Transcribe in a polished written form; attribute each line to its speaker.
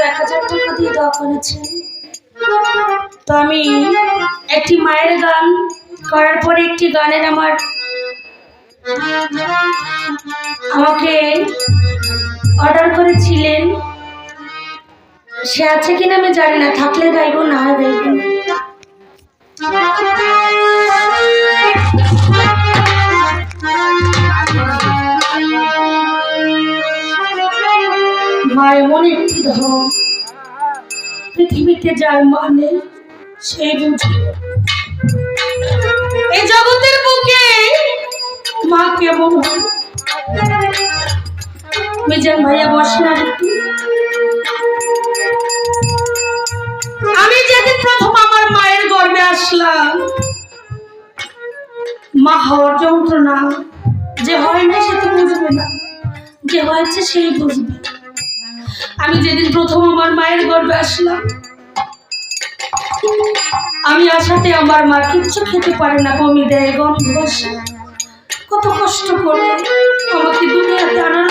Speaker 1: 1000 টাকা দিয়ে দোয়া করেছেন। তো আমি একটি মায়ের গান করার পরে একটি গানের আমাকে অর্ডার করেছিলেন, সে আছে কিনা আমি জানি না, থাকলে গাইবো, না গাইবো না। মা এমন একটি ধন, পৃথিবীতে যার মানে সেই বুঝে। এই জগতের বুকে মা কেমন হয়? মিজান ভাইয়া বসে না একটু। আমি যেদিন প্রথম আমার মায়ের গর্ভে আসলাম, মা হওয়ার যন্ত্রণা যে হয় না সে তো বুঝবে না, যে হয়েছে সেই বুঝবে। আমি যেদিন প্রথম আমার মায়ের গর্ভে আসলাম, আমি আসাতে আমার মা কিচ্ছু খেতে পারে না, বমি দেয়, গন্ধ আসে। কত কষ্ট করে আমাকে দুনিয়াতে আনার